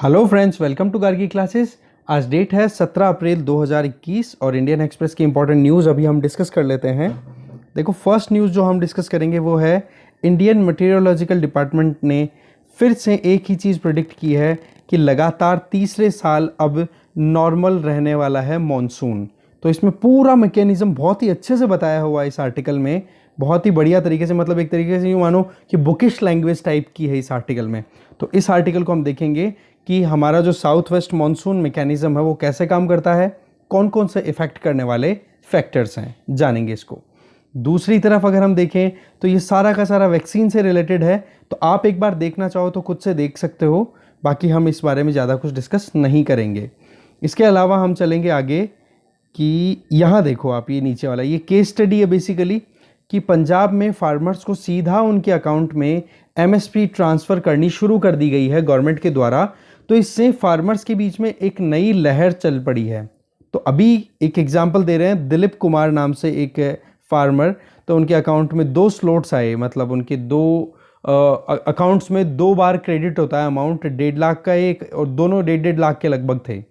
Hello friends, welcome to Gargi classes. आज date है 17 April 2021 और इंडियन एक्सप्रेस की इंपॉर्टेंट न्यूज़ अभी हम डिस्कस कर लेते हैं। देखो, फर्स्ट न्यूज़ जो हम डिस्कस करेंगे वो है इंडियन मेटीरियोलॉजिकल डिपार्टमेंट ने फिर से एक ही चीज़ प्रेडिक्ट की है कि लगातार तीसरे साल अब नॉर्मल रहने वाला है मॉनसून। तो इसमें पूरा मैकेनिज्म बहुत ही अच्छे से बताया हुआ है इस आर्टिकल में, बहुत ही बढ़िया तरीके से, मतलब एक तरीके से यूँ मानो कि बुकिश लैंग्वेज टाइप की है इस आर्टिकल में। तो इस आर्टिकल को हम देखेंगे कि हमारा जो साउथ वेस्ट मानसून मैकेनिज्म है वो कैसे काम करता है, कौन कौन से इफ़ेक्ट करने वाले फैक्टर्स हैं, जानेंगे इसको। दूसरी तरफ अगर हम देखें तो ये सारा का सारा वैक्सीन से रिलेटेड है, तो आप एक बार देखना चाहो तो खुद से देख सकते हो, बाकी हम इस बारे में ज़्यादा कुछ डिस्कस नहीं करेंगे। इसके अलावा हम चलेंगे आगे कि यहाँ देखो आप, ये नीचे वाला ये केस स्टडी है बेसिकली कि पंजाब में फार्मर्स को सीधा उनके अकाउंट में एमएसपी ट्रांसफ़र करनी शुरू कर दी गई है गवर्नमेंट के द्वारा। तो इससे फार्मर्स के बीच में एक नई लहर चल पड़ी है। तो अभी एक एग्जांपल दे रहे हैं, दिलीप कुमार नाम से एक फार्मर, तो उनके अकाउंट में 2 स्लॉट्स आए, मतलब उनके 2 अकाउंट्स में 2 बार क्रेडिट होता है अमाउंट, 1.5 लाख का एक, और दोनों 1.5 लाख के लगभग थे।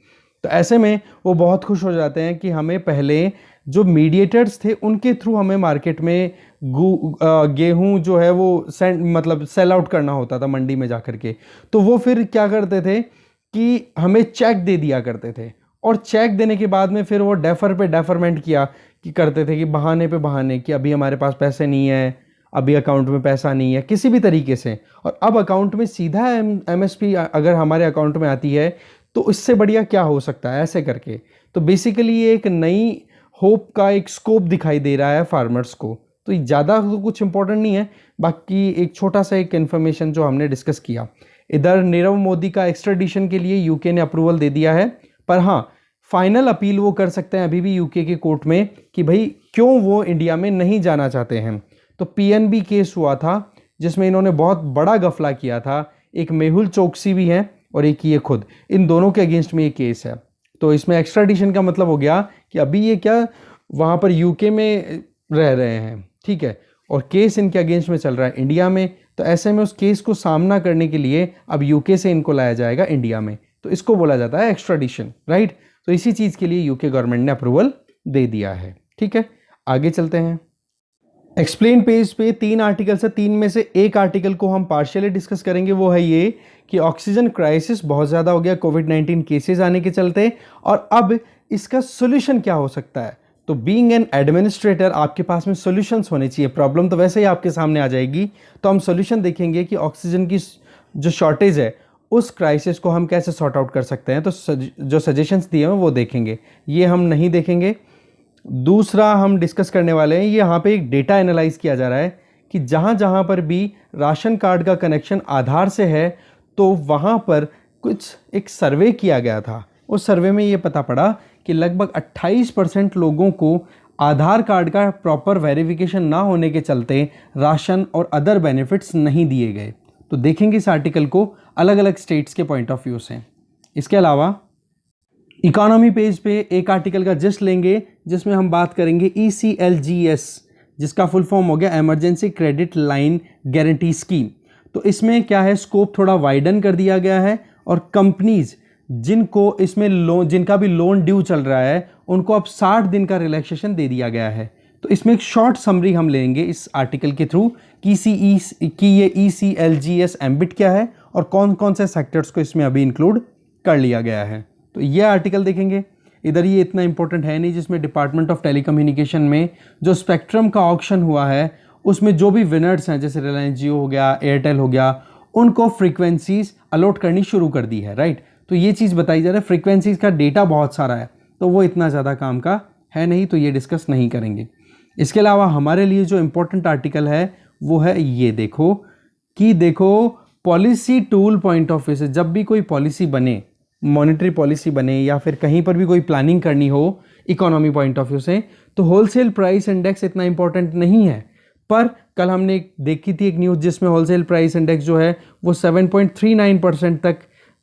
तो ऐसे में वो बहुत खुश हो जाते हैं कि हमें पहले जो मीडिएटर्स थे उनके थ्रू हमें मार्केट में गेहूं जो है वो मतलब सेल आउट करना होता था मंडी में जाकर के। तो वो फिर क्या करते थे कि हमें चेक दे दिया करते थे, और चेक देने के बाद में फिर वो डेफर पे डेफरमेंट किया कि करते थे कि बहाने पे बहाने कि अभी हमारे पास पैसे नहीं है, अभी अकाउंट में पैसा नहीं है, किसी भी तरीके से। और अब अकाउंट में सीधा एमएसपी अगर हमारे अकाउंट में आती है तो इससे बढ़िया क्या हो सकता है, ऐसे करके। तो बेसिकली ये एक नई होप का एक स्कोप दिखाई दे रहा है फार्मर्स को। तो ज़्यादा तो कुछ इंपॉर्टेंट नहीं है, बाकी एक छोटा सा एक इन्फॉर्मेशन जो हमने डिस्कस किया। इधर नीरव मोदी का एक्स्ट्राडिशन के लिए यूके ने अप्रूवल दे दिया है, पर हाँ, फाइनल अपील वो कर सकते हैं अभी भी यूके के कोर्ट में कि भाई क्यों वो इंडिया में नहीं जाना चाहते हैं। तो पीएनबी केस हुआ था जिसमें इन्होंने बहुत बड़ा गफला किया था। एक मेहुल चोकसी भी है और एक ये खुद, इन दोनों के अगेंस्ट में ये केस है। तो इसमें एक्स्ट्राडिशन का मतलब हो गया कि अभी ये क्या वहाँ पर यूके में रह रहे हैं, ठीक है, और केस इनके अगेंस्ट में चल रहा है इंडिया में। तो ऐसे में उस केस को सामना करने के लिए अब यूके से इनको लाया जाएगा इंडिया में, तो इसको बोला जाता है एक्स्ट्राडिशन, राइट। तो इसी चीज़ के लिए यूके गवर्नमेंट ने अप्रूवल दे दिया है, ठीक है। आगे चलते हैं। एक्सप्लेन पेज पे 3 आर्टिकल है, 3 में से एक आर्टिकल को हम पार्शियली डिस्कस करेंगे। वो है ये कि ऑक्सीजन क्राइसिस बहुत ज़्यादा हो गया कोविड-19 केसेस आने के चलते, और अब इसका सोल्यूशन क्या हो सकता है। तो बीइंग एन एडमिनिस्ट्रेटर आपके पास में सॉल्यूशंस होने चाहिए, प्रॉब्लम तो वैसे ही आपके सामने आ जाएगी। तो हम सॉल्यूशन देखेंगे कि ऑक्सीजन की जो शॉर्टेज है उस क्राइसिस को हम कैसे सॉर्ट आउट कर सकते हैं। तो जो सजेशंस दिए हैं वो देखेंगे, ये हम नहीं देखेंगे। दूसरा हम डिस्कस करने वाले हैं, यहाँ पे एक डेटा एनालाइज किया जा रहा है कि जहाँ जहाँ पर भी राशन कार्ड का कनेक्शन आधार से है तो वहाँ पर कुछ एक सर्वे किया गया था। उस सर्वे में ये पता पड़ा कि लगभग 28% लोगों को आधार कार्ड का प्रॉपर वेरिफिकेशन ना होने के चलते राशन और अदर बेनिफिट्स नहीं दिए गए। तो देखेंगे इस आर्टिकल को अलग अलग स्टेट्स के पॉइंट ऑफ व्यू से। इसके अलावा इकोनॉमी पेज पे एक आर्टिकल का जस्ट लेंगे जिसमें हम बात करेंगे ECLGS, जिसका फुल फॉर्म हो गया emergency credit line guarantee scheme. तो इसमें क्या है, स्कोप थोड़ा वाइडन कर दिया गया है, और कंपनीज जिनको इसमें लोन, जिनका भी लोन ड्यू चल रहा है, उनको अब 60 दिन का रिलैक्सेशन दे दिया गया है। तो इसमें एक शॉर्ट समरी हम लेंगे इस आर्टिकल के थ्रू कि ये ECLGS एम्बिट क्या है और कौन कौन से सेक्टर्स को इसमें अभी इंक्लूड कर लिया गया है। तो ये आर्टिकल देखेंगे। इधर ये इतना इंपॉर्टेंट है नहीं, जिसमें डिपार्टमेंट ऑफ टेलीकम्युनिकेशन में जो स्पेक्ट्रम का ऑक्शन हुआ है उसमें जो भी विनर्स हैं, जैसे रिलायंस जियो हो गया, एयरटेल हो गया, उनको फ्रीक्वेंसीज अलॉट करनी शुरू कर दी है, राइट। तो ये चीज़ बताई जा रही है। फ्रीक्वेंसीज का डेटा बहुत सारा है तो वो इतना ज़्यादा काम का है नहीं, तो ये डिस्कस नहीं करेंगे। इसके अलावा हमारे लिए जो इंपॉर्टेंट आर्टिकल है वो है ये, देखो कि policy tool point of view से जब भी कोई पॉलिसी बने, मॉनेटरी पॉलिसी बने या फिर कहीं पर भी कोई प्लानिंग करनी हो इकोनॉमी पॉइंट ऑफ व्यू से, तो होलसेल प्राइस इंडेक्स इतना इंपॉर्टेंट नहीं है। पर कल हमने देखी थी एक न्यूज़ जिसमें होलसेल प्राइस इंडेक्स जो है वो 7.39% तक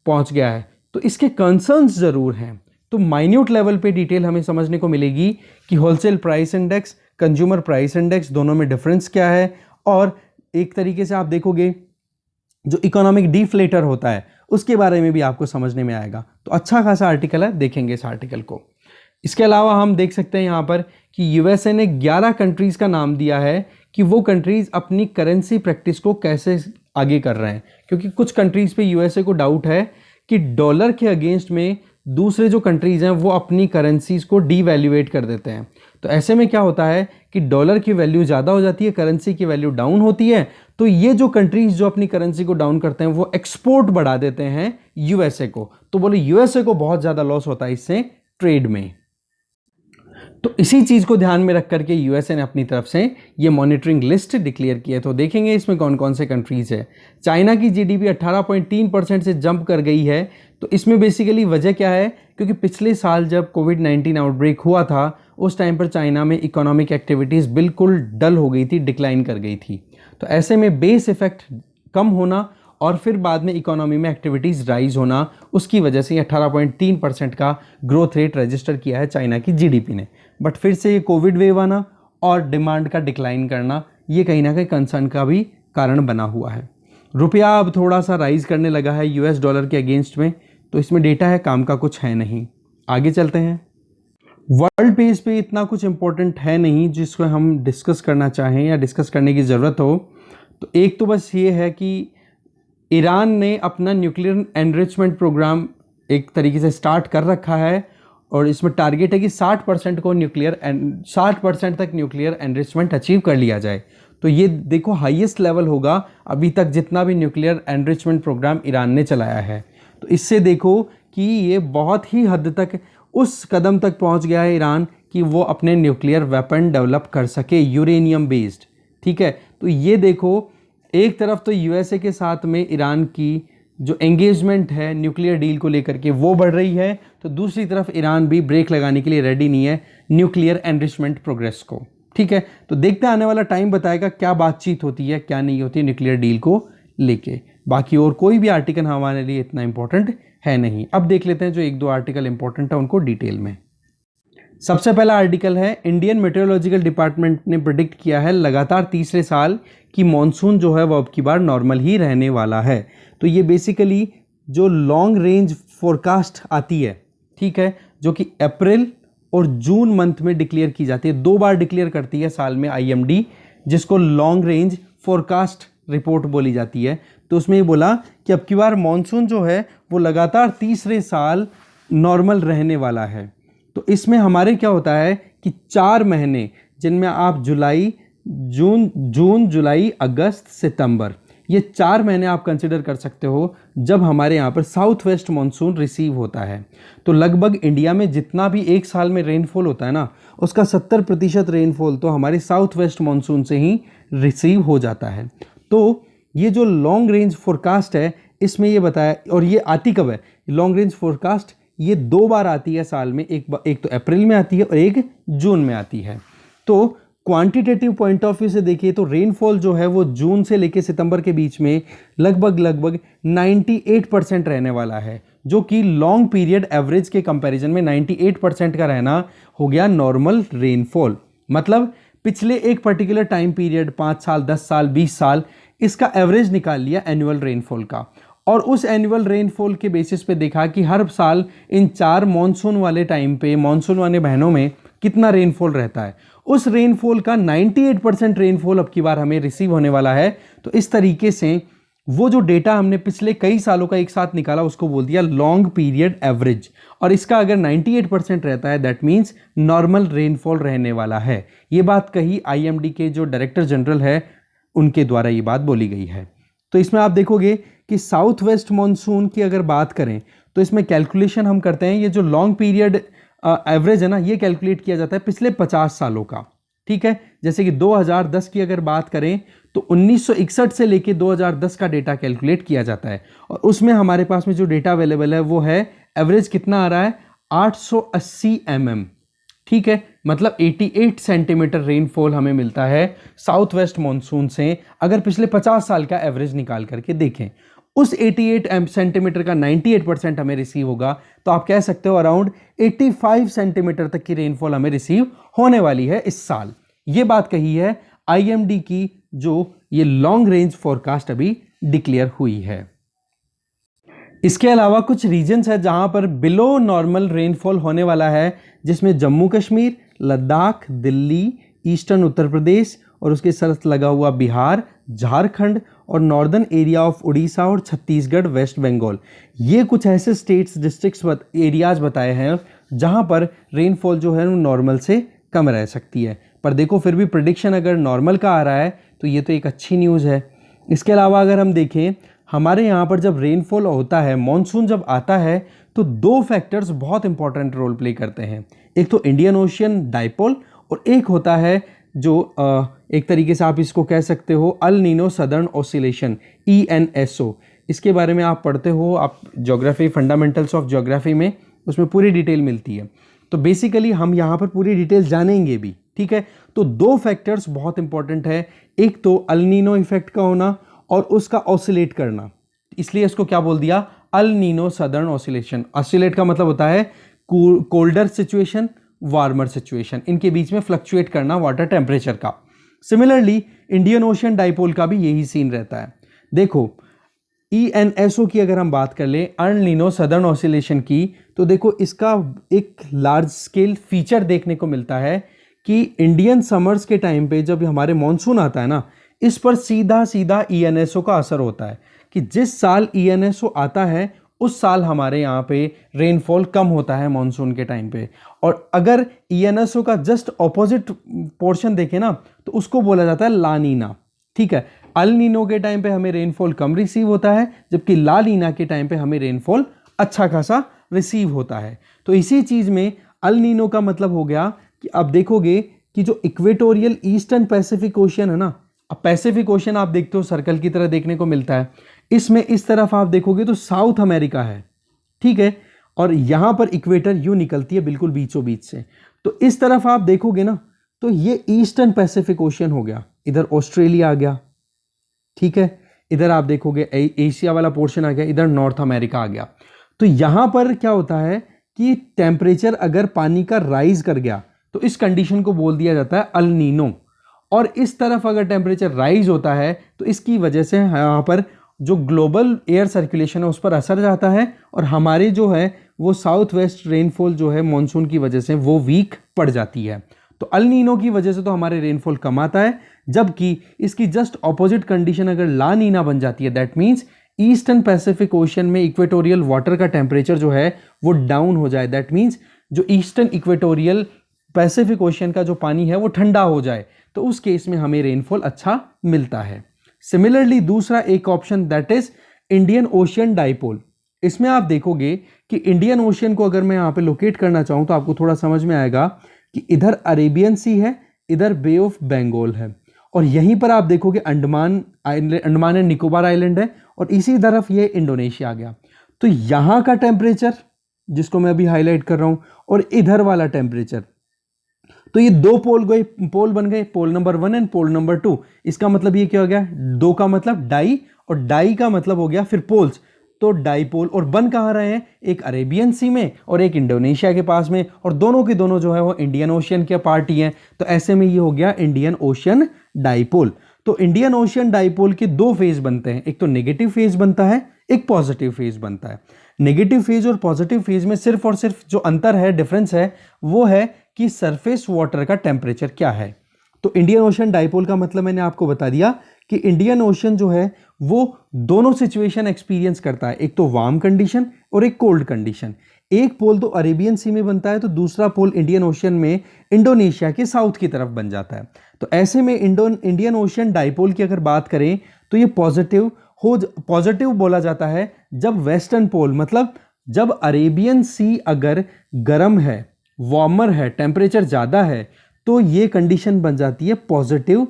पहुंच गया है। तो इसके कंसर्न्स ज़रूर हैं। तो माइन्यूट लेवल पे डिटेल हमें समझने को मिलेगी कि wholesale price index, consumer price index, दोनों में डिफरेंस क्या है। और एक तरीके से आप देखोगे जो इकोनॉमिक डिफ्लेटर होता है उसके बारे में भी आपको समझने में आएगा। तो अच्छा खासा आर्टिकल है, देखेंगे इस आर्टिकल को। इसके अलावा हम देख सकते हैं यहाँ पर कि यूएसए ने 11 कंट्रीज़ का नाम दिया है कि वो कंट्रीज़ अपनी करेंसी प्रैक्टिस को कैसे आगे कर रहे हैं, क्योंकि कुछ कंट्रीज़ पे यूएसए को डाउट है कि डॉलर के अगेंस्ट में दूसरे जो कंट्रीज़ हैं वो अपनी करेंसीज़ को डीवैल्यूएट कर देते हैं। तो ऐसे में क्या होता है कि डॉलर की वैल्यू ज़्यादा हो जाती है, करेंसी की वैल्यू डाउन होती है। तो ये जो कंट्रीज़ जो अपनी करेंसी को डाउन करते हैं वो एक्सपोर्ट बढ़ा देते हैं यूएसए को। तो बोले यूएसए को बहुत ज़्यादा लॉस होता है इससे ट्रेड में। तो इसी चीज़ को ध्यान में रख करके यूएसए ने अपनी तरफ से ये मॉनिटरिंग लिस्ट डिक्लेयर की है। तो देखेंगे इसमें कौन कौन से कंट्रीज़ है। चाइना की जीडीपी 18.3% से जंप कर गई है। तो इसमें बेसिकली वजह क्या है, क्योंकि पिछले साल जब कोविड-19 आउटब्रेक हुआ था उस टाइम पर चाइना में इकोनॉमिक एक्टिविटीज़ बिल्कुल डल हो गई थी, डिक्लाइन कर गई थी। तो ऐसे में बेस इफेक्ट कम होना और फिर बाद में इकोनॉमी में एक्टिविटीज़ राइज होना, उसकी वजह से 18.3% का ग्रोथ रेट रजिस्टर किया है चाइना की जीडीपी ने। बट फिर से ये कोविड वेव आना और डिमांड का डिक्लाइन करना, ये कहीं ना कहीं कंसर्न का भी कारण बना हुआ है। रुपया अब थोड़ा सा राइज करने लगा है यूएस डॉलर के अगेंस्ट में। तो इसमें डेटा है, काम का कुछ है नहीं। आगे चलते हैं। वर्ल्ड पेज पे इतना कुछ इंपॉर्टेंट है नहीं जिसको हम डिस्कस करना चाहें या डिस्कस करने की ज़रूरत हो। तो एक तो बस ये है कि ईरान ने अपना न्यूक्लियर एनरिचमेंट प्रोग्राम एक तरीके से स्टार्ट कर रखा है और इसमें टारगेट है कि 60% तक न्यूक्लियर एनरिचमेंट अचीव कर लिया जाए। तो ये देखो हाईएस्ट लेवल होगा अभी तक जितना भी न्यूक्लियर एनरिचमेंट प्रोग्राम ईरान ने चलाया है। तो इससे देखो कि ये बहुत ही हद तक उस कदम तक पहुंच गया है ईरान कि वो अपने न्यूक्लियर वेपन डेवलप कर सके यूरेनियम बेस्ड। ठीक है, तो ये देखो एक तरफ तो यूएसए के साथ में ईरान की जो एंगेजमेंट है न्यूक्लियर डील को लेकर के वो बढ़ रही है, तो दूसरी तरफ ईरान भी ब्रेक लगाने के लिए रेडी नहीं है न्यूक्लियर एनरिचमेंट प्रोग्रेस को। ठीक है, तो देखते हैं आने वाला टाइम बताएगा क्या बातचीत होती है क्या नहीं होती न्यूक्लियर डील को लेके। बाकी और कोई भी आर्टिकल हमारे लिए इतना इंपॉर्टेंट है नहीं। अब देख लेते हैं जो एक दो आर्टिकल इंपॉर्टेंट है उनको डिटेल में। सबसे पहला आर्टिकल है, इंडियन मेट्रोलॉजिकल डिपार्टमेंट ने प्रिडिक्ट किया है लगातार तीसरे साल कि मॉनसून जो है वो अब की बार नॉर्मल ही रहने वाला है। तो ये बेसिकली जो लॉन्ग रेंज फोरकास्ट आती है, ठीक है, जो कि अप्रैल और जून मंथ में डिक्लेयर की जाती है, 2 बार डिक्लेयर करती है साल में आईएमडी, जिसको लॉन्ग रेंज फोरकास्ट रिपोर्ट बोली जाती है। तो उसमें ये बोला कि अब की बार मॉनसून जो है वो लगातार तीसरे साल नॉर्मल रहने वाला है। तो इसमें हमारे क्या होता है कि 4 महीने जिनमें आप जून जुलाई अगस्त सितंबर, ये 4 महीने आप कंसिडर कर सकते हो जब हमारे यहाँ पर साउथ वेस्ट मानसून रिसीव होता है। तो लगभग इंडिया में जितना भी एक साल में रेनफॉल होता है ना, उसका 70% रेनफॉल तो हमारे साउथ वेस्ट मानसून से ही रिसीव हो जाता है। तो ये जो लॉन्ग रेंज फोरकास्ट है इसमें ये बताया, और ये आती कब है लॉन्ग रेंज फोरकास्ट, ये 2 बार आती है साल में, एक तो अप्रैल में आती है और एक जून में आती है। तो क्वांटिटेटिव पॉइंट ऑफ व्यू से देखिए तो रेनफॉल जो है वो जून से लेकर सितंबर के बीच में लगभग 98% रहने वाला है, जो कि लॉन्ग पीरियड एवरेज के कंपैरिजन में 98% का रहना हो गया नॉर्मल रेनफॉल। मतलब पिछले एक पर्टिकुलर टाइम पीरियड 5 साल 10 साल 20 साल इसका एवरेज निकाल लिया एनुअल रेनफॉल का, और उस एनुअल रेनफॉल के बेसिस पे देखा कि हर साल इन 4 मॉनसून वाले टाइम पे मॉनसून वाले महीनों में कितना रेनफॉल रहता है। उस रेनफॉल का 98% रेनफॉल अब की बार हमें रिसीव होने वाला है। तो इस तरीके से वो जो डेटा हमने पिछले कई सालों का एक साथ निकाला उसको बोल दिया लॉन्ग पीरियड एवरेज, और इसका अगर 98% रहता है दैट मीन्स नॉर्मल रेनफॉल रहने वाला है। ये बात कही आईएमडी के जो डायरेक्टर जनरल है उनके द्वारा ये बात बोली गई है। तो इसमें आप देखोगे कि साउथ वेस्ट मानसून की अगर बात करें तो इसमें कैलकुलेशन हम करते हैं, ये जो लॉन्ग पीरियड एवरेज है ना, ये कैलकुलेट किया जाता है पिछले 50 सालों का। ठीक है, जैसे कि 2010 की अगर बात करें तो 1961 से लेके 2010 का डेटा कैलकुलेट किया जाता है, और उसमें हमारे पास में जो डेटा अवेलेबल है वो है एवरेज कितना आ रहा है 880 mm। ठीक है, मतलब 88 सेंटीमीटर रेनफॉल हमें मिलता है साउथ वेस्ट मानसून से। अगर पिछले 50 साल का एवरेज निकाल करके देखें, उस 88 सेंटीमीटर का 98% हमें रिसीव होगा, तो आप कह सकते हो अराउंड 85 सेंटीमीटर तक की रेनफॉल हमें रिसीव होने वाली है इस साल। ये बात कही है आईएमडी की, जो ये लॉन्ग रेंज फोरकास्ट अभी डिक्लेयर हुई है। इसके अलावा कुछ रीजन्स है जहां पर बिलो नॉर्मल रेनफॉल होने वाला है, जिसमें जम्मू कश्मीर, लद्दाख, दिल्ली, ईस्टर्न उत्तर प्रदेश और उसके साथ लगा हुआ बिहार, झारखंड और नॉर्दर्न एरिया ऑफ उड़ीसा और छत्तीसगढ़, वेस्ट बंगाल। ये कुछ ऐसे स्टेट्स, डिस्ट्रिक्ट्स, एरियाज बताए हैं जहां पर रेनफॉल जो है वो नॉर्मल से कम रह सकती है। पर देखो फिर भी प्रिडिक्शन अगर नॉर्मल का आ रहा है तो ये तो एक अच्छी न्यूज़ है। इसके अलावा अगर हम देखें, हमारे यहाँ पर जब रेनफॉल होता है, मॉनसून जब आता है, तो दो फैक्टर्स बहुत इंपॉर्टेंट रोल प्ले करते हैं। एक तो इंडियन ओशियन डाइपोल और एक होता है जो एक तरीके से आप इसको कह सकते हो El Nino southern oscillation, ENSO। इसके बारे में आप पढ़ते हो, आप ज्योग्राफी, फंडामेंटल्स ऑफ ज्योग्राफी में, उसमें पूरी डिटेल मिलती है। तो बेसिकली हम यहाँ पर पूरी डिटेल जानेंगे भी, ठीक है। तो दो फैक्टर्स बहुत इंपॉर्टेंट है, एक तो अल नीनो इफेक्ट का होना और उसका ऑसिलेट करना, इसलिए इसको क्या बोल दिया, El Nino southern oscillation. Oscillate का मतलब होता है कोल्डर सिचुएशन, वार्मर सिचुएशन, इनके बीच में फ्लक्चुएट करना वाटर टेम्परेचर का। सिमिलरली इंडियन ओशियन डाइपोल का भी यही सीन रहता है। देखो ENSO की अगर हम बात कर ले, अल नीनो सदर्न ऑसिलेशन की, तो देखो इसका एक लार्ज स्केल फीचर देखने को मिलता है कि इंडियन समर्स के टाइम पे जब हमारे मॉनसून आता है ना, इस पर सीधा सीधा ENSO का असर होता है कि जिस साल ENSO आता है उस साल हमारे यहाँ पे रेनफॉल कम होता है मॉनसून के टाइम पे। और अगर ENSO का जस्ट ऑपोजिट पोर्शन देखें ना, तो उसको बोला जाता है ला नीना, ठीक है। अल नीनो के टाइम पे हमें रेनफॉल कम रिसीव होता है, जबकि ला नीना के टाइम पे हमें रेनफॉल अच्छा खासा रिसीव होता है। तो इसी चीज़ में अल नीनो का मतलब हो गया कि अब देखोगे कि जो इक्वेटोरियल ईस्टर्न पैसिफिक ओशियन है ना, अब पैसिफिक ओशियन आप देखते हो सर्कल की तरह देखने को मिलता है, इसमें इस तरफ आप देखोगे तो साउथ अमेरिका है, ठीक है, और यहां पर इक्वेटर यूं निकलती है बिल्कुल बीचों बीच से। तो इस तरफ आप देखोगे ना, तो ये ईस्टर्न पैसिफिक ओशियन हो गया, इधर ऑस्ट्रेलिया आ गया, ठीक है, इधर आप देखोगे एशिया वाला पोर्शन आ गया, इधर नॉर्थ अमेरिका आ गया। तो यहां पर क्या होता है कि टेम्परेचर अगर पानी का राइज कर गया तो इस कंडीशन को बोल दिया जाता है अल नीनो। और इस तरफ अगर टेम्परेचर राइज होता है तो इसकी वजह से यहाँ पर जो ग्लोबल एयर सर्कुलेशन है उस पर असर जाता है, और हमारे जो है वो साउथ वेस्ट रेनफॉल जो है मॉनसून की वजह से वो वीक पड़ जाती है। तो अल नीनो की वजह से तो हमारे रेनफॉल कम आता है, जबकि इसकी जस्ट ऑपोजिट कंडीशन अगर ला नीना बन जाती है, that means eastern Pacific ocean में इक्वेटोरियल वाटर का टेम्परेचर जो है वो डाउन हो जाए, दैट मीन्स जो ईस्टर्न इक्वेटोरियल पैसिफिक ओशियन का जो पानी है वो ठंडा हो जाए, तो उस केस में हमें रेनफॉल अच्छा मिलता है। सिमिलरली दूसरा एक option that is Indian ocean dipole. इसमें आप देखोगे कि इंडियन ओशियन को अगर मैं यहाँ पे लोकेट करना चाहूँ तो आपको थोड़ा समझ में आएगा कि इधर अरेबियन सी है, इधर बे ऑफ बंगाल है, और यहीं पर आप देखोगे अंडमान एंड निकोबार आइलैंड है, और इसी तरफ ये इंडोनेशिया आ गया। तो यहाँ का टेम्परेचर जिसको मैं अभी हाईलाइट कर रहा हूँ और इधर वाला टेम्परेचर, तो ये दो पोल बन गए, पोल नंबर 1 एंड पोल नंबर 2। इसका मतलब ये क्या हो गया, दो का मतलब डाई और डाई का मतलब हो गया फिर पोल्स, तो डाईपोल। और बन कहाँ रहे हैं, एक अरेबियन सी में और एक इंडोनेशिया के पास में, और दोनों के दोनों जो है वो इंडियन ओशियन के पार्ट ही हैं। तो ऐसे में ये हो गया इंडियन ओशियन डाईपोल। तो इंडियन ओशियन डाईपोल के दो फेज बनते हैं, एक तो नेगेटिव फेज बनता है, एक पॉजिटिव फेज बनता है। नेगेटिव फेज और पॉजिटिव फेज में सिर्फ और सिर्फ जो अंतर है, डिफरेंस है, वो है कि सरफेस वाटर का टेम्परेचर क्या है। तो इंडियन ओशियन डाइपोल का मतलब मैंने आपको बता दिया कि इंडियन ओशियन जो है वो दोनों सिचुएशन एक्सपीरियंस करता है, एक तो वार्म कंडीशन और एक कोल्ड कंडीशन। एक पोल तो अरेबियन सी में बनता है, तो दूसरा पोल इंडियन ओशियन में इंडोनेशिया के साउथ की तरफ बन जाता है। तो ऐसे में इंडियन ओशियन डाइपोल की अगर बात करें तो ये पॉजिटिव बोला जाता है जब वेस्टर्न पोल, मतलब जब अरेबियन सी अगर गर्म है, वार्मर है, टेम्परेचर ज़्यादा है, तो ये कंडीशन बन जाती है पॉजिटिव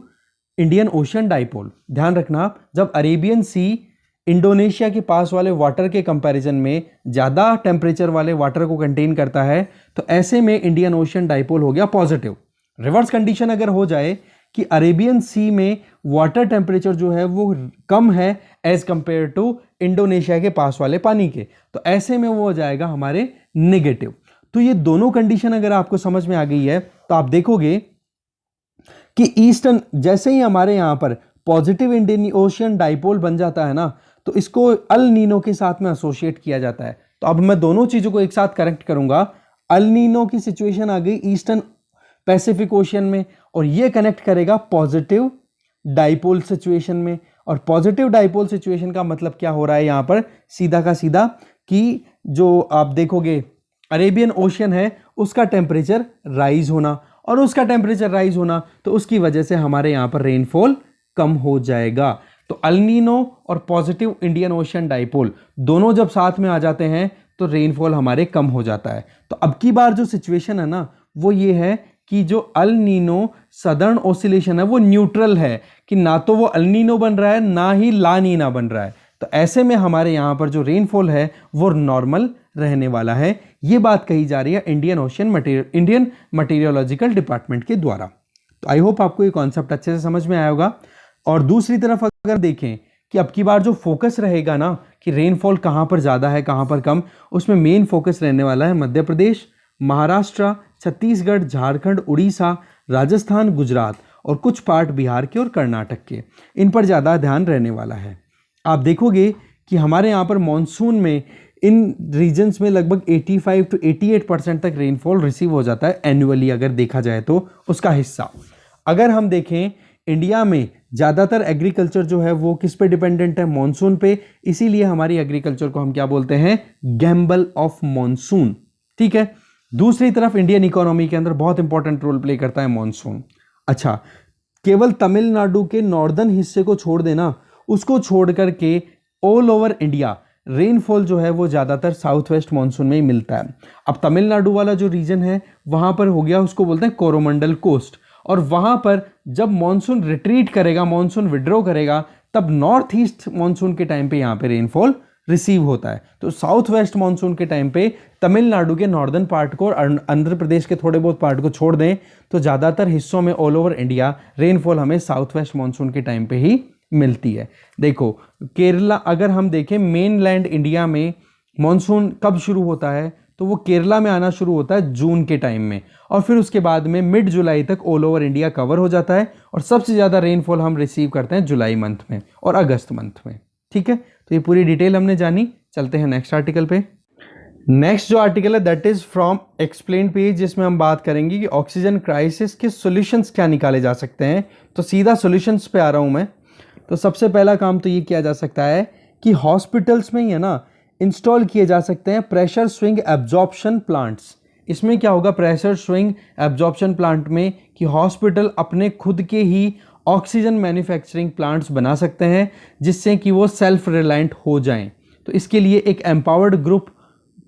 इंडियन ओशियन डाइपोल। ध्यान रखना आप, जब अरेबियन सी इंडोनेशिया के पास वाले वाटर के कंपैरिजन में ज़्यादा टेम्परेचर वाले वाटर को कंटेन करता है, तो ऐसे में इंडियन ओशियन डाइपोल हो गया पॉजिटिव। रिवर्स कंडीशन अगर हो जाए कि अरेबियन सी में वाटर टेम्परेचर जो है वो कम है एज कंपेयर टू इंडोनेशिया के पास वाले पानी के, तो ऐसे में वो हो जाएगा हमारे नेगेटिव। तो ये दोनों कंडीशन अगर आपको समझ में आ गई है तो आप देखोगे कि ईस्टर्न, जैसे ही हमारे यहां पर पॉजिटिव इंडियन ओशियन डाइपोल बन जाता है ना, तो इसको अल नीनो के साथ में एसोसिएट किया जाता है। तो अब मैं दोनों चीज़ों को एक साथ करेक्ट करूंगा। अल नीनो की सिचुएशन आ गई ईस्टर्न पैसिफिक ओशियन में, और ये कनेक्ट करेगा पॉजिटिव डाइपोल सिचुएशन में। और पॉजिटिव डाइपोल सिचुएशन का मतलब क्या हो रहा है यहां पर, सीधा का सीधा, कि जो आप देखोगे अरेबियन ओशियन है उसका टेम्परेचर राइज होना, और उसका टेम्परेचर राइज होना तो उसकी वजह से हमारे यहां पर रेनफॉल कम हो जाएगा। तो अल नीनो और पॉजिटिव इंडियन ओशियन डाइपोल दोनों जब साथ में आ जाते हैं तो रेनफॉल हमारे कम हो जाता है। तो अब की बार जो सिचुएशन है ना वो ये है कि जो अल नीनो सदर्न ओसिलेशन है वो न्यूट्रल है, कि ना तो वो अल नीनो बन रहा है ना ही ला नीना बन रहा है। तो ऐसे में हमारे यहाँ पर जो रेनफॉल है वो नॉर्मल रहने वाला है। ये बात कही जा रही है इंडियन मटेरियोलॉजिकल डिपार्टमेंट के द्वारा। तो आई होप आपको ये कॉन्सेप्ट अच्छे से समझ में आया होगा। और दूसरी तरफ अगर देखें कि अब की बार जो फोकस रहेगा ना कि रेनफॉल कहाँ पर ज़्यादा है कहाँ पर कम, उसमें मेन फोकस रहने वाला है मध्य प्रदेश, महाराष्ट्र, छत्तीसगढ़, झारखंड, उड़ीसा, राजस्थान, गुजरात और कुछ पार्ट बिहार के और कर्नाटक के, इन पर ज़्यादा ध्यान रहने वाला है। आप देखोगे कि हमारे यहाँ पर मॉनसून में इन रीजन्स में लगभग 85 to 88% तक रेनफॉल रिसीव हो जाता है एनुअली, अगर देखा जाए तो उसका हिस्सा। अगर हम देखें इंडिया में ज़्यादातर एग्रीकल्चर जो है वो किस पे डिपेंडेंट है, मॉनसून पे, इसीलिए हमारी एग्रीकल्चर को हम क्या बोलते हैं, गैम्बल ऑफ मॉनसून। ठीक है। दूसरी तरफ इंडियन इकोनॉमी के अंदर बहुत इंपॉर्टेंट रोल प्ले करता है मॉनसून। अच्छा, केवल तमिलनाडु के नॉर्दर्न हिस्से को छोड़ देना, उसको छोड़ करके ऑल ओवर इंडिया रेनफॉल जो है वो ज़्यादातर साउथ वेस्ट मानसून में ही मिलता है। अब तमिलनाडु वाला जो रीजन है वहाँ पर हो गया, उसको बोलते हैं कोरोमंडल कोस्ट, और वहाँ पर जब मानसून रिट्रीट करेगा, मानसून विड्रॉ करेगा, तब नॉर्थ ईस्ट मानसून के टाइम पे यहाँ पे रेनफॉल रिसीव होता है। तो साउथ वेस्ट मानसून के टाइम पे तमिलनाडु के नॉर्दर्न पार्ट को और आंध्र प्रदेश के थोड़े बहुत पार्ट को छोड़ दें तो ज़्यादातर हिस्सों में ऑल ओवर इंडिया रेनफॉल हमें साउथ वेस्ट मानसून के टाइम पे ही मिलती है। देखो केरला, अगर हम देखें मेन लैंड इंडिया में मानसून कब शुरू होता है, तो वो केरला में आना शुरू होता है जून के टाइम में, और फिर उसके बाद में मिड जुलाई तक ऑल ओवर इंडिया कवर हो जाता है, और सबसे ज़्यादा रेनफॉल हम रिसीव करते हैं जुलाई मंथ में और अगस्त मंथ में। ठीक है, तो ये पूरी डिटेल हमने जानी। चलते हैं नेक्स्ट आर्टिकल पे। नेक्स्ट जो आर्टिकल है that is from explain page, जिसमें हम बात करेंगे कि ऑक्सीजन क्राइसिस के सॉल्यूशंस क्या निकाले जा सकते हैं। तो सीधा सॉल्यूशंस पे आ रहा हूँ मैं। तो सबसे पहला काम तो ये किया जा सकता है कि हॉस्पिटल्स में ही है ना इंस्टॉल किए जा सकते हैं प्रेशर स्विंग एब्जॉर्प्शन प्लांट्स। इसमें क्या होगा प्रेशर स्विंग एब्जॉर्प्शन प्लांट में, कि हॉस्पिटल अपने खुद के ही ऑक्सीजन मैन्युफैक्चरिंग प्लांट्स बना सकते हैं जिससे कि वो सेल्फ रिलायंट हो जाएं। तो इसके लिए एक एम्पावर्ड ग्रुप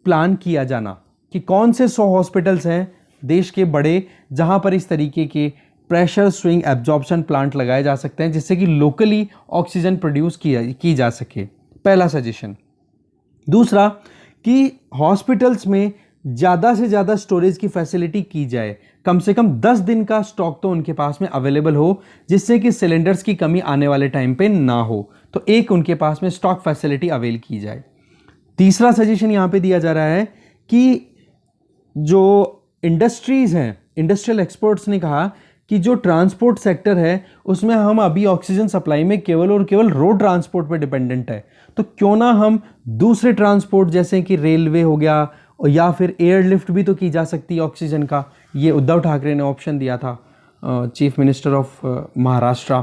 प्लान किया जाना कि कौन से 100 हॉस्पिटल्स हैं देश के बड़े जहां पर इस तरीके के प्रेशर स्विंग एब्जॉर्प्शन प्लांट लगाए जा सकते हैं जिससे कि लोकली ऑक्सीजन प्रोड्यूस की जा सके। पहला सजेशन। दूसरा कि हॉस्पिटल्स में ज़्यादा से ज़्यादा स्टोरेज की फैसिलिटी की जाए, कम से कम 10 दिन का स्टॉक तो उनके पास में अवेलेबल हो जिससे कि सिलेंडर्स की कमी आने वाले टाइम पे ना हो। तो एक उनके पास में स्टॉक फैसिलिटी अवेल की जाए। तीसरा सजेशन यहाँ पे दिया जा रहा है कि जो इंडस्ट्रीज़ हैं, इंडस्ट्रियल एक्सपर्ट्स ने कहा कि जो ट्रांसपोर्ट सेक्टर है उसमें हम अभी ऑक्सीजन सप्लाई में केवल और केवल रोड ट्रांसपोर्ट पर डिपेंडेंट है, तो क्यों ना हम दूसरे ट्रांसपोर्ट जैसे कि रेलवे हो गया या फिर एयरलिफ्ट भी तो की जा सकती है ऑक्सीजन का। ये उद्धव ठाकरे ने ऑप्शन दिया था, चीफ मिनिस्टर ऑफ महाराष्ट्र।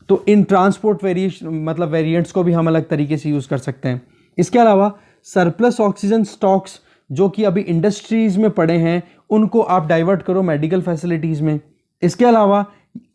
तो इन ट्रांसपोर्ट वेरिएंट्स को भी हम अलग तरीके से यूज़ कर सकते हैं। इसके अलावा सरप्लस ऑक्सीजन स्टॉक्स जो कि अभी इंडस्ट्रीज़ में पड़े हैं उनको आप डाइवर्ट करो मेडिकल फैसिलिटीज़ में। इसके अलावा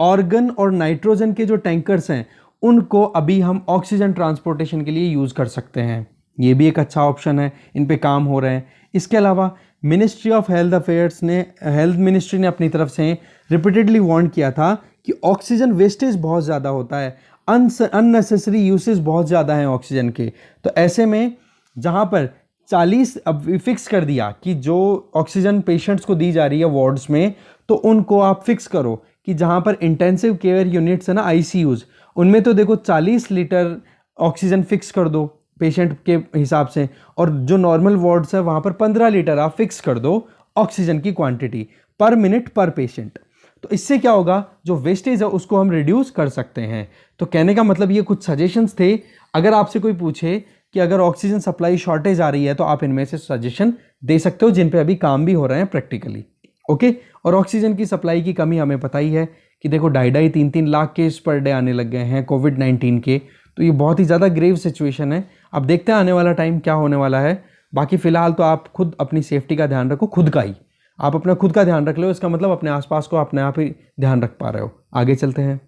ऑर्गन और नाइट्रोजन के जो टैंकर्स हैं उनको अभी हम ऑक्सीजन ट्रांसपोर्टेशन के लिए यूज़ कर सकते हैं। ये भी एक अच्छा ऑप्शन है, इन पे काम हो रहे हैं। इसके अलावा मिनिस्ट्री ऑफ हेल्थ मिनिस्ट्री ने अपनी तरफ से रिपीटेडली वार्न किया था कि ऑक्सीजन वेस्टेज बहुत ज़्यादा होता है, अननेसेसरी यूसेज बहुत ज़्यादा हैं ऑक्सीजन के। तो ऐसे में जहाँ पर 40 अब फिक्स कर दिया कि जो ऑक्सीजन पेशेंट्स को दी जा रही है वार्ड्स में, तो उनको आप फिक्स करो कि जहाँ पर इंटेंसिव केयर यूनिट्स है ना आईसीयूज, उनमें तो देखो 40 लीटर ऑक्सीजन फिक्स कर दो पेशेंट के हिसाब से, और जो नॉर्मल वार्ड्स है वहाँ पर 15 लीटर आप फिक्स कर दो ऑक्सीजन की क्वांटिटी पर मिनट पर पेशेंट। तो इससे क्या होगा, जो वेस्टेज है उसको हम रिड्यूस कर सकते हैं। तो कहने का मतलब ये कुछ सजेशंस थे। अगर आपसे कोई पूछे कि अगर ऑक्सीजन सप्लाई शॉर्टेज आ रही है तो आप इनमें से सजेशन दे सकते हो जिन पे अभी काम भी हो रहे हैं प्रैक्टिकली। ओके, और ऑक्सीजन की सप्लाई की कमी हमें पता ही है कि देखो 2.5-3 लाख केस पर डे आने लग गए हैं कोविड-19 के। तो ये बहुत ही ज़्यादा ग्रेव सिचुएशन है। अब देखते हैं आने वाला टाइम क्या होने वाला है। बाकी फ़िलहाल तो आप खुद अपनी सेफ्टी का ध्यान रखो, खुद का ही आप अपना खुद का ध्यान रख लो, इसका मतलब अपने आसपास को अपने आप ही ध्यान रख पा रहे हो। आगे चलते हैं।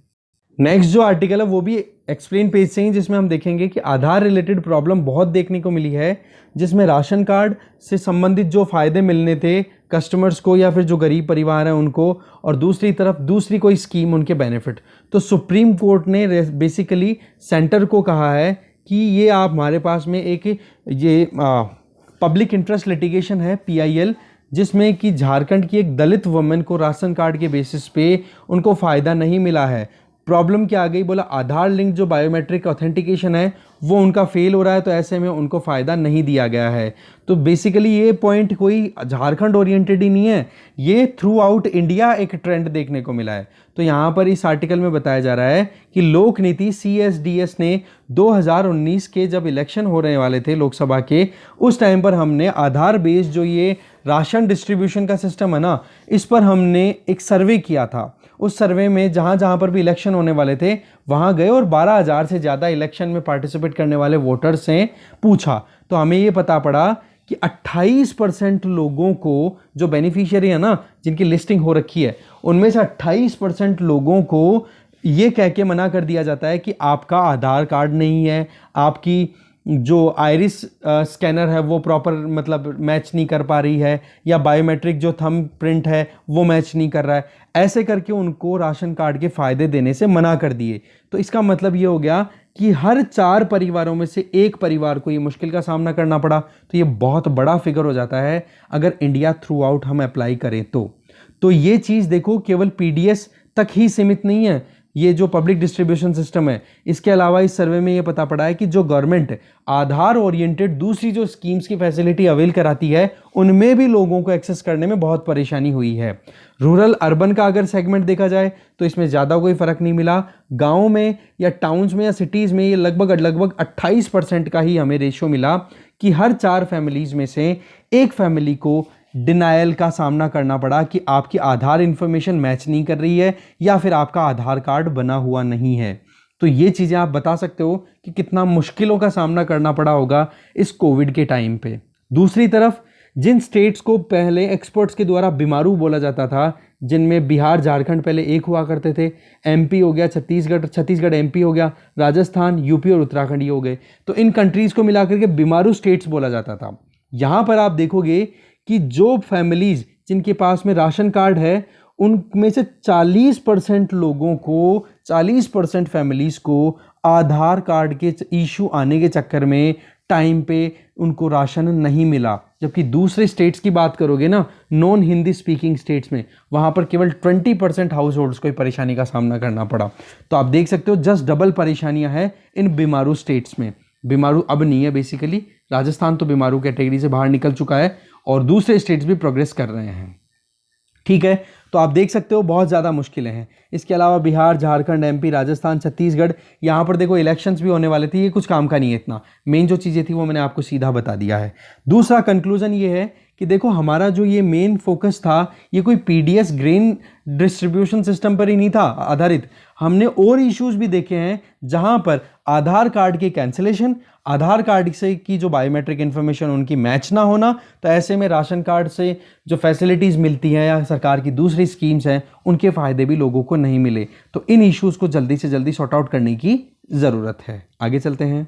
नेक्स्ट जो आर्टिकल है वो भी एक्सप्लेन पेज से ही, जिसमें हम देखेंगे कि आधार रिलेटेड प्रॉब्लम बहुत देखने को मिली है, जिसमें राशन कार्ड से संबंधित जो फ़ायदे मिलने थे कस्टमर्स को या फिर जो गरीब परिवार हैं उनको, और दूसरी तरफ दूसरी कोई स्कीम उनके बेनिफिट। तो सुप्रीम कोर्ट ने बेसिकली सेंटर को कहा है कि ये आप हमारे पास में एक ये पब्लिक इंटरेस्ट लिटिगेशन है PIL, जिसमें कि झारखंड की एक दलित वुमेन को राशन कार्ड के बेसिस पे उनको फ़ायदा नहीं मिला है। प्रॉब्लम क्या आ गई, बोला आधार लिंक जो बायोमेट्रिक ऑथेंटिकेशन है वो उनका फेल हो रहा है, तो ऐसे में उनको फ़ायदा नहीं दिया गया है। तो बेसिकली ये पॉइंट कोई झारखंड ओरिएंटेड ही नहीं है, ये थ्रू आउट इंडिया एक ट्रेंड देखने को मिला है। तो यहाँ पर इस आर्टिकल में बताया जा रहा है कि लोक नीति CSDS ने 2019 के जब इलेक्शन होने वाले थे लोकसभा के, उस टाइम पर हमने आधार बेस्ड जो ये राशन डिस्ट्रीब्यूशन का सिस्टम है ना, इस पर हमने एक सर्वे किया था। उस सर्वे में जहाँ जहाँ पर भी इलेक्शन होने वाले थे वहाँ गए और 12,000 से ज़्यादा इलेक्शन में पार्टिसिपेट करने वाले वोटर्स से पूछा, तो हमें ये पता पड़ा कि 28% लोगों को, जो बेनिफिशियरी है ना जिनकी लिस्टिंग हो रखी है, उनमें से 28% लोगों को ये कह के मना कर दिया जाता है कि आपका आधार कार्ड नहीं है, आपकी जो आइरिस स्कैनर है वो प्रॉपर मतलब मैच नहीं कर पा रही है, या बायोमेट्रिक जो थंब प्रिंट है वो मैच नहीं कर रहा है। ऐसे करके उनको राशन कार्ड के फ़ायदे देने से मना कर दिए। तो इसका मतलब ये हो गया कि हर 4 परिवारों में से एक परिवार को ये मुश्किल का सामना करना पड़ा। तो ये बहुत बड़ा फिगर हो जाता है अगर इंडिया थ्रू आउट हम अप्लाई करें तो ये चीज़ देखो केवल PDS तक ही सीमित नहीं है, ये जो पब्लिक डिस्ट्रीब्यूशन सिस्टम है। इसके अलावा इस सर्वे में ये पता पड़ा है कि जो गवर्नमेंट आधार ओरिएंटेड दूसरी जो स्कीम्स की फैसिलिटी अवेल कराती है उनमें भी लोगों को एक्सेस करने में बहुत परेशानी हुई है। रूरल अर्बन का अगर सेगमेंट देखा जाए तो इसमें ज़्यादा कोई फ़र्क नहीं मिला। गाँव में या टाउन्स में या सिटीज़ में ये लगभग 28% का ही हमें रेशो मिला कि हर 4 फैमिलीज़ में से एक फैमिली को डिनायल का सामना करना पड़ा कि आपकी आधार इन्फॉर्मेशन मैच नहीं कर रही है या फिर आपका आधार कार्ड बना हुआ नहीं है। तो ये चीज़ें आप बता सकते हो कि कितना मुश्किलों का सामना करना पड़ा होगा इस कोविड के टाइम पे। दूसरी तरफ जिन स्टेट्स को पहले एक्सपर्ट्स के द्वारा बीमारू बोला जाता था, जिनमें बिहार झारखंड पहले एक हुआ करते थे, MP हो गया, छत्तीसगढ़ MP हो गया, राजस्थान UP और उत्तराखंड ये हो गए, तो इन कंट्रीज़ को मिलाकर के बीमारू स्टेट्स बोला जाता था। यहाँ पर आप देखोगे कि जो फैमिलीज़ जिनके पास में राशन कार्ड है उनमें से 40% लोगों को, 40% फैमिलीज़ को आधार कार्ड के इशू आने के चक्कर में टाइम पे उनको राशन नहीं मिला। जबकि दूसरे स्टेट्स की बात करोगे ना, नॉन हिंदी स्पीकिंग स्टेट्स में, वहाँ पर केवल 20% हाउस होल्ड्स को परेशानी का सामना करना पड़ा। तो आप देख सकते हो जस्ट डबल परेशानियाँ हैं इन बीमारू स्टेट्स में। बीमारू अब नहीं है, बेसिकली राजस्थान तो बीमारू कैटेगरी से बाहर निकल चुका है और दूसरे स्टेट्स भी प्रोग्रेस कर रहे हैं। ठीक है, तो आप देख सकते हो बहुत ज़्यादा मुश्किलें हैं। इसके अलावा बिहार, झारखंड, MP, राजस्थान, छत्तीसगढ़, यहाँ पर देखो इलेक्शंस भी होने वाले थे, ये कुछ काम का नहीं है इतना। मेन जो चीज़ें थी वो मैंने आपको सीधा बता दिया है। दूसरा कंक्लूजन ये है कि देखो हमारा जो ये मेन फोकस था ये कोई PDS ग्रेन डिस्ट्रीब्यूशन सिस्टम पर ही नहीं था आधारित, हमने और इश्यूज भी देखे हैं जहां पर आधार कार्ड के कैंसिलेशन, आधार कार्ड से की जो बायोमेट्रिक इन्फॉर्मेशन उनकी मैच ना होना, तो ऐसे में राशन कार्ड से जो फैसिलिटीज़ मिलती हैं या सरकार की दूसरी स्कीम्स हैं उनके फ़ायदे भी लोगों को नहीं मिले। तो इन इश्यूज़ को जल्दी से जल्दी सॉर्ट आउट करने की ज़रूरत है। आगे चलते हैं।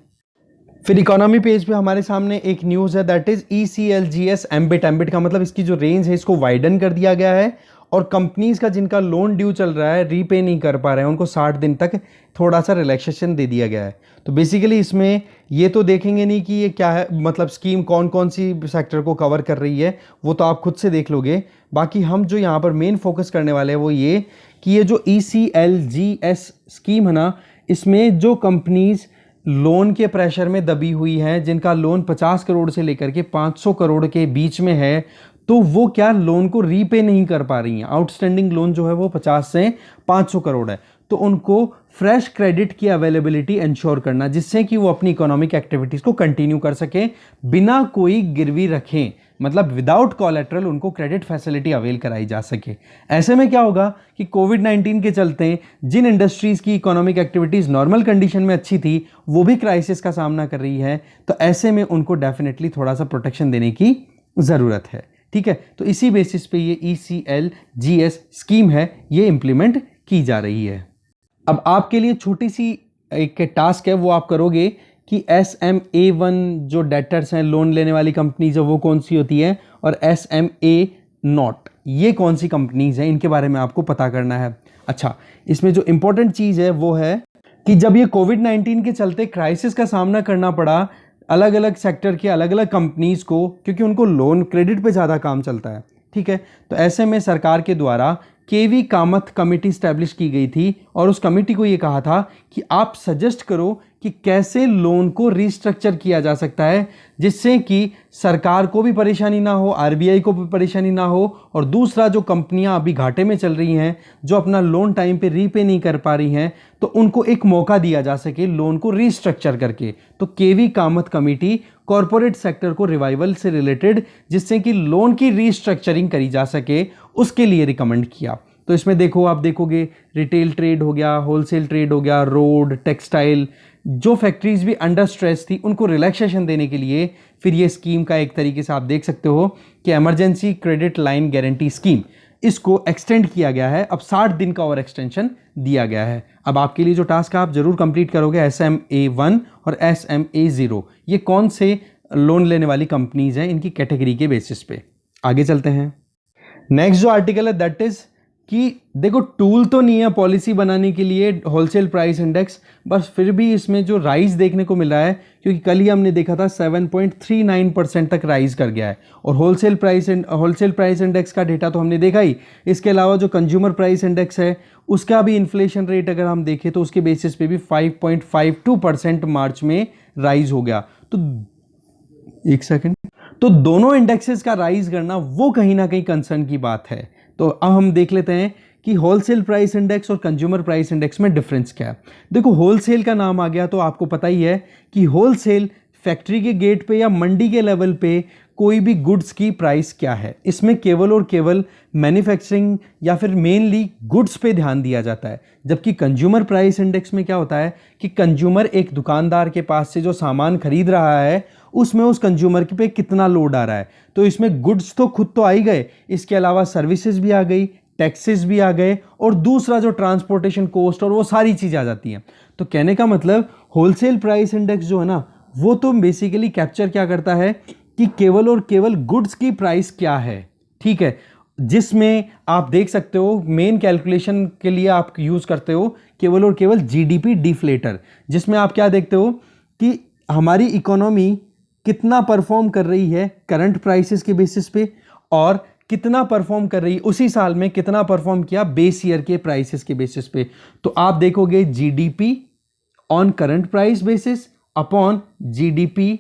फिर इकोनॉमी पेज पे हमारे सामने एक न्यूज़ है, दैट इज़ ECLGS एम्बिट का मतलब इसकी जो रेंज है इसको वाइडन कर दिया गया है और कंपनीज़ का जिनका लोन ड्यू चल रहा है, रीपे नहीं कर पा रहे हैं, उनको 60 दिन तक थोड़ा सा रिलैक्सेशन दे दिया गया है। तो बेसिकली इसमें ये तो देखेंगे नहीं कि ये क्या है, मतलब स्कीम कौन कौन सी सेक्टर को कवर कर रही है, वो तो आप खुद से देख लोगे। बाकी हम जो यहाँ पर मेन फोकस करने वाले हैं वो ये कि ये जो ECLGS स्कीम है ना, इसमें जो कंपनीज़ लोन के प्रेशर में दबी हुई हैं, जिनका लोन 50 करोड़ से लेकर के 500 करोड़ के बीच में है, तो वो क्या लोन को रीपे नहीं कर पा रही हैं, आउटस्टैंडिंग लोन जो है वो 50 से 500 करोड़ है, तो उनको फ्रेश क्रेडिट की अवेलेबिलिटी इंश्योर करना, जिससे कि वो अपनी इकोनॉमिक एक्टिविटीज को कंटिन्यू कर सके बिना कोई गिरवी रखें, मतलब विदाउट कोलेटरल उनको क्रेडिट फैसिलिटी अवेल कराई जा सके। ऐसे में क्या होगा कि कोविड-19 के चलते जिन इंडस्ट्रीज की इकोनॉमिक एक्टिविटीज नॉर्मल कंडीशन में अच्छी थी वो भी क्राइसिस का सामना कर रही है, तो ऐसे में उनको डेफिनेटली थोड़ा सा प्रोटेक्शन देने की ज़रूरत है। ठीक है, तो इसी बेसिस पे ये ECLGS स्कीम है ये इंप्लीमेंट की जा रही है। अब आपके लिए छोटी सी एक टास्क है, वो आप करोगे कि SMA1 जो डेटर्स हैं, लोन लेने वाली कंपनीज है, वो कौन सी होती है, और SMA0 ये कौन सी कंपनीज हैं, इनके बारे में आपको पता करना है। अच्छा, इसमें जो इंपॉर्टेंट चीज़ है वो है कि जब ये कोविड-19 के चलते क्राइसिस का सामना करना पड़ा अलग अलग सेक्टर के अलग अलग कंपनीज को, क्योंकि उनको लोन क्रेडिट पे ज़्यादा काम चलता है। ठीक है, तो ऐसे में सरकार के द्वारा केवी कामत कमेटी स्टैब्लिश की गई थी, और उस कमेटी को ये कहा था कि आप सजेस्ट करो कि कैसे लोन को रीस्ट्रक्चर किया जा सकता है, जिससे कि सरकार को भी परेशानी ना हो, RBI को भी परेशानी ना हो, और दूसरा जो कंपनियां अभी घाटे में चल रही हैं, जो अपना लोन टाइम पे रीपे नहीं कर पा रही हैं, तो उनको एक मौका दिया जा सके लोन को रीस्ट्रक्चर करके। तो केवी कामत कमेटी कॉरपोरेट सेक्टर को रिवाइवल से रिलेटेड, जिससे कि लोन की रीस्ट्रक्चरिंग करी जा सके, उसके लिए रिकमेंड किया। तो इसमें देखो, आप देखोगे रिटेल ट्रेड हो गया, होलसेल ट्रेड हो गया, रोड, टेक्सटाइल, जो फैक्ट्रीज भी अंडर स्ट्रेस थी उनको रिलैक्सेशन देने के लिए फिर ये स्कीम का एक तरीके से आप देख सकते हो कि emergency credit line guarantee scheme, इसको एक्सटेंड किया गया है। अब 60 दिन का और एक्सटेंशन दिया गया है। अब आपके लिए जो टास्क है आप जरूर कंप्लीट करोगे, SMA1 और SMA0 ये कौन से लोन लेने वाली कंपनीज हैं, इनकी कैटेगरी के बेसिस पे। आगे चलते हैं। नेक्स्ट जो आर्टिकल है दैट इज कि देखो, टूल तो नहीं है पॉलिसी बनाने के लिए होलसेल प्राइस इंडेक्स, बस फिर भी इसमें जो राइज देखने को मिल रहा है, क्योंकि कल ही हमने देखा था 7.39% तक राइज कर गया है, और होलसेल प्राइस इंडेक्स का डेटा तो हमने देखा ही। इसके अलावा जो कंज्यूमर प्राइस इंडेक्स है उसका भी इन्फ्लेशन रेट अगर हम देखें तो उसके बेसिस पे भी 5.52% मार्च में राइज हो गया। तो एक सेकेंड, तो दोनों इंडेक्सेस का राइज करना वो कहीं ना कहीं कंसर्न की बात है। तो अब हम देख लेते हैं कि होलसेल प्राइस इंडेक्स और कंज्यूमर प्राइस इंडेक्स में डिफरेंस क्या है। देखो, होलसेल का नाम आ गया तो आपको पता ही है कि होलसेल फैक्ट्री के गेट पे या मंडी के लेवल पे कोई भी गुड्स की प्राइस क्या है, इसमें केवल और केवल मैन्युफैक्चरिंग या फिर मेनली गुड्स पे ध्यान दिया जाता है। जबकि कंज्यूमर प्राइस इंडेक्स में क्या होता है कि कंज्यूमर एक दुकानदार के पास से जो सामान खरीद रहा है उसमें उस कंज्यूमर पे कितना लोड आ रहा है। तो इसमें गुड्स तो खुद तो आ ही गए, इसके अलावा सर्विसेज भी आ गई, टैक्सेस भी आ गए, और दूसरा जो ट्रांसपोर्टेशन कॉस्ट और वो सारी चीज़ आ जाती हैं। तो कहने का मतलब होलसेल प्राइस इंडेक्स जो है ना, वो तो बेसिकली कैप्चर क्या करता है कि केवल और केवल गुड्स की प्राइस क्या है। ठीक है, जिसमें आप देख सकते हो मेन कैलकुलेशन के लिए आप यूज़ करते हो केवल और केवल GDP डिफ्लेटर, जिसमें आप क्या देखते हो कि हमारी इकोनॉमी कितना परफॉर्म कर रही है करंट प्राइसेस के बेसिस पे, और कितना परफॉर्म कर रही है उसी साल में, कितना परफॉर्म किया बेस ईयर के प्राइसेस के बेसिस पे। तो आप देखोगे GDP on current price basis upon GDP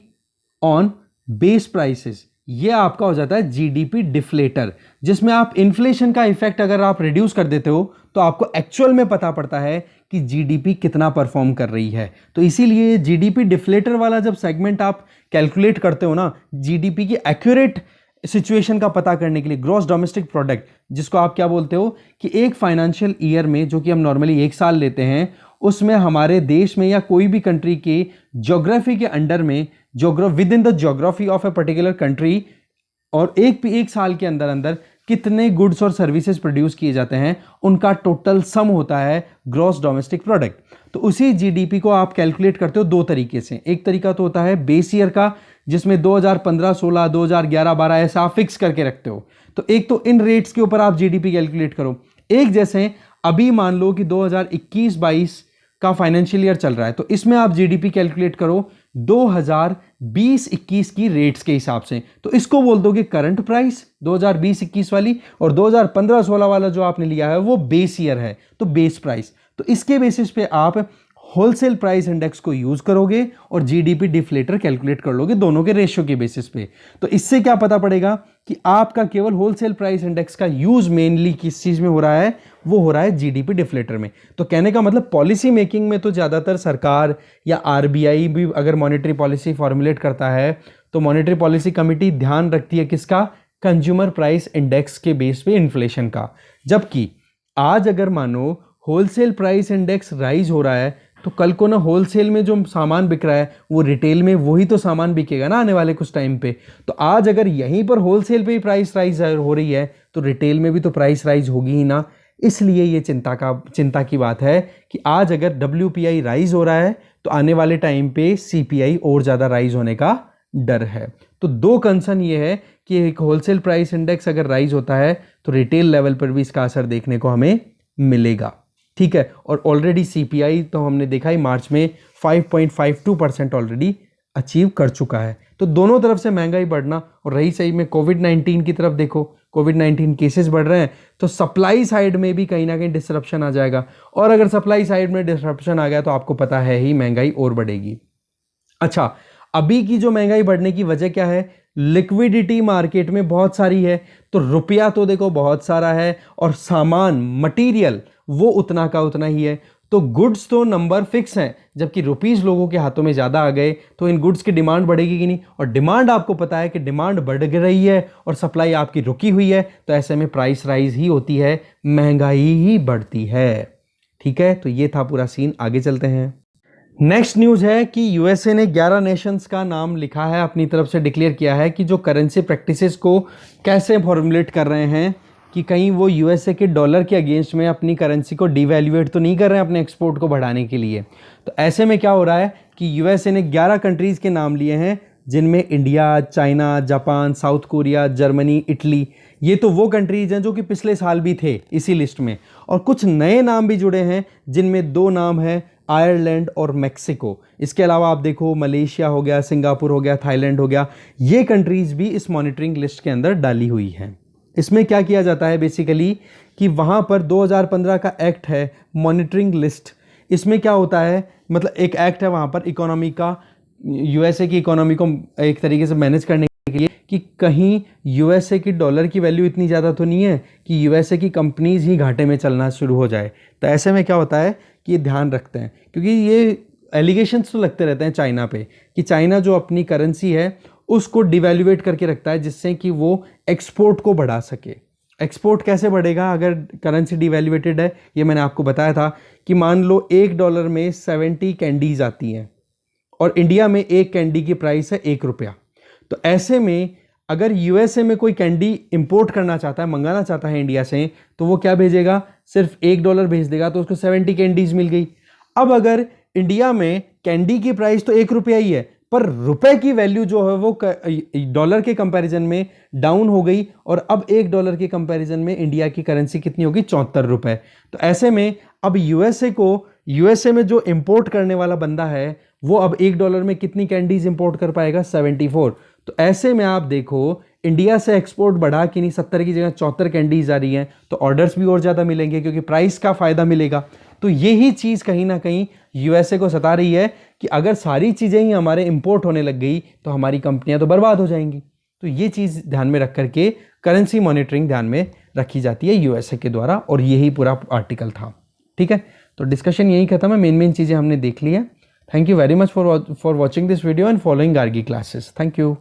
on base prices, ये आपका हो जाता है GDP डिफ्लेटर, जिसमें आप इन्फ्लेशन का इफेक्ट अगर आप रिड्यूस कर देते हो तो आपको एक्चुअल में पता पड़ता है कि GDP कितना परफॉर्म कर रही है। तो इसीलिए GDP डिफ्लेटर वाला जब सेगमेंट आप कैलकुलेट करते हो ना, GDP की एक्यूरेट सिचुएशन का पता करने के लिए, ग्रॉस डोमेस्टिक प्रोडक्ट जिसको आप क्या बोलते हो कि एक फाइनेंशियल ईयर में, जो कि हम नॉर्मली एक साल लेते हैं, उसमें हमारे देश में या कोई भी कंट्री के ज्योग्राफी के अंडर में, with in the geography of a particular country, और एक साल के अंदर अंदर कितने गुड्स और सर्विसेज प्रोड्यूस किए जाते हैं, उनका टोटल सम होता है ग्रॉस डोमेस्टिक प्रोडक्ट। तो उसी GDP को आप कैलकुलेट करते हो दो तरीके से। एक तरीका तो होता है बेस ईयर का, जिसमें 2015-16, 2011-12 ऐसा आप फिक्स करके रखते हो। तो एक तो इन रेट्स के ऊपर आप GDP कैलकुलेट करो। एक जैसे अभी मान लो कि 2021-22 का फाइनेंशियल ईयर चल रहा है, तो इसमें आप GDP कैलकुलेट करो 2020-21 की रेट्स के हिसाब से। तो इसको बोल दोगे करंट प्राइस 2020-21 वाली, और 2015-16 वाला जो आपने लिया है वो बेस ईयर है, तो बेस प्राइस। तो इसके बेसिस पे आप होलसेल प्राइस इंडेक्स को यूज करोगे और जीडीपी डिफ्लेटर कैलकुलेट कर लोगे दोनों के रेशियो के बेसिस पे। तो इससे क्या पता पड़ेगा कि आपका केवल होलसेल प्राइस इंडेक्स का यूज मेनली किस चीज में हो रहा है, वो हो रहा है जीडीपी डिफ्लेटर में। तो कहने का मतलब पॉलिसी मेकिंग में तो ज्यादातर सरकार या आरबीआई भी अगर मॉनेटरी पॉलिसी फॉर्मुलेट करता है तो मॉनेटरी पॉलिसी कमिटी ध्यान रखती है किसका, कंज्यूमर प्राइस इंडेक्स के बेस पे इन्फ्लेशन का। जबकि आज अगर मानो होलसेल प्राइस इंडेक्स राइज हो रहा है तो कल को ना होलसेल में जो सामान बिक रहा है वो रिटेल में वही तो सामान बिकेगा ना आने वाले कुछ टाइम पे। तो आज अगर यहीं पर होलसेल पे ही प्राइस राइज हो रही है तो रिटेल में भी तो प्राइस राइज होगी ही ना। इसलिए ये चिंता की बात है कि आज अगर WPI राइज हो रहा है तो आने वाले टाइम पे CPI और ज़्यादा राइज होने का डर है। तो दो कंसर्न ये है कि एक होलसेल प्राइस इंडेक्स अगर राइज होता है तो रिटेल लेवल पर भी इसका असर देखने को हमें मिलेगा, ठीक है। और ऑलरेडी CPI तो हमने देखा ही मार्च में 5.52% ऑलरेडी अचीव कर चुका है। तो दोनों तरफ से महंगाई बढ़ना, और रही सही में कोविड-19 की तरफ देखो, कोविड-19 केसेस बढ़ रहे हैं तो सप्लाई साइड में भी कहीं ना कहीं डिसरप्शन आ जाएगा, और अगर सप्लाई साइड में डिसरप्शन आ गया तो आपको पता है ही महंगाई और बढ़ेगी। अच्छा, अभी की जो महंगाई बढ़ने की वजह क्या है, लिक्विडिटी मार्केट में बहुत सारी है, तो रुपया तो देखो बहुत सारा है और सामान मटेरियल वो उतना का उतना ही है। तो गुड्स तो नंबर फिक्स हैं, जबकि रुपीस लोगों के हाथों में ज़्यादा आ गए तो इन गुड्स की डिमांड बढ़ेगी कि नहीं, और डिमांड आपको पता है कि डिमांड बढ़ रही है और सप्लाई आपकी रुकी हुई है, तो ऐसे में प्राइस राइज ही होती है, महंगाई ही बढ़ती है, ठीक है। तो ये था पूरा सीन, आगे चलते हैं। नेक्स्ट न्यूज़ है कि यूएसए ने 11 नेशंस का नाम लिखा है, अपनी तरफ से डिक्लेयर किया है कि जो करेंसी प्रैक्टिसेस को कैसे फॉर्मुलेट कर रहे हैं कि कहीं वो यूएसए के डॉलर के अगेंस्ट में अपनी करेंसी को डिवैल्यूएट तो नहीं कर रहे हैं अपने एक्सपोर्ट को बढ़ाने के लिए। तो ऐसे में क्या हो रहा है कि यूएसए ने 11 कंट्रीज़ के नाम लिए हैं, जिनमें India, China, Japan, south Korea, Germany, Italy, ये तो वो कंट्रीज़ हैं जो कि पिछले साल भी थे इसी लिस्ट में, और कुछ नए नाम भी जुड़े हैं जिनमें 2 नाम हैं, आयरलैंड और मेक्सिको। इसके अलावा आप देखो मलेशिया हो गया, सिंगापुर हो गया, थाईलैंड हो गया, ये कंट्रीज़ भी इस मॉनिटरिंग लिस्ट के अंदर डाली हुई हैं। इसमें क्या किया जाता है बेसिकली कि वहाँ पर 2015 का एक्ट है मॉनिटरिंग लिस्ट। इसमें क्या होता है, मतलब एक एक्ट है वहाँ पर इकोनॉमी का, यूएसए की इकोनॉमी को एक तरीके से मैनेज करने के लिए, कि कहीं यूएसए की डॉलर की वैल्यू इतनी ज़्यादा तो नहीं है कि यूएसए की कंपनीज ही घाटे में चलना शुरू हो जाए। तो ऐसे में क्या होता है कि ये ध्यान रखते हैं, क्योंकि ये एलिगेशंस तो लगते रहते हैं चाइना पे कि चाइना जो अपनी करेंसी है उसको डिवैल्यूएट करके रखता है जिससे कि वो एक्सपोर्ट को बढ़ा सके। एक्सपोर्ट कैसे बढ़ेगा अगर करेंसी डिवैल्यूएटेड है, ये मैंने आपको बताया था कि मान लो $1 में 70 कैंडीज आती हैं और इंडिया में एक कैंडी की प्राइस है ₹1। तो ऐसे में अगर यूएसए में कोई कैंडी इंपोर्ट करना चाहता है, मंगाना चाहता है इंडिया से, तो वो क्या भेजेगा, सिर्फ $1 भेज देगा, तो उसको 70 कैंडीज मिल गई। अब अगर इंडिया में कैंडी की प्राइस तो ₹1 ही है, पर रुपए की वैल्यू जो है वो डॉलर के कंपैरिजन में डाउन हो गई, और अब $1 के कंपैरिजन में इंडिया की करेंसी कितनी होगी, ₹74। तो ऐसे में अब यूएसए में जो इंपोर्ट करने वाला बंदा है वो अब $1 में कितनी कैंडीज इंपोर्ट कर पाएगा, 74। तो ऐसे में आप देखो इंडिया से एक्सपोर्ट बढ़ा कि नहीं, 70 की जगह 74 कैंडीज आ रही हैं, तो ऑर्डर्स भी और ज़्यादा मिलेंगे क्योंकि प्राइस का फ़ायदा मिलेगा। तो यही चीज़ कहीं ना कहीं यूएसए को सता रही है कि अगर सारी चीज़ें ही हमारे इंपोर्ट होने लग गई तो हमारी कंपनियां तो बर्बाद हो जाएंगी। तो ये चीज़ ध्यान में रख करके करेंसी मॉनिटरिंग ध्यान में रखी जाती है यूएसए के द्वारा, और यही पूरा आर्टिकल था, ठीक है। तो डिस्कशन यही खत्म है, मेन चीज़ें हमने देख ली है। Thank you very much for watching this video and following Gargi classes. Thank you.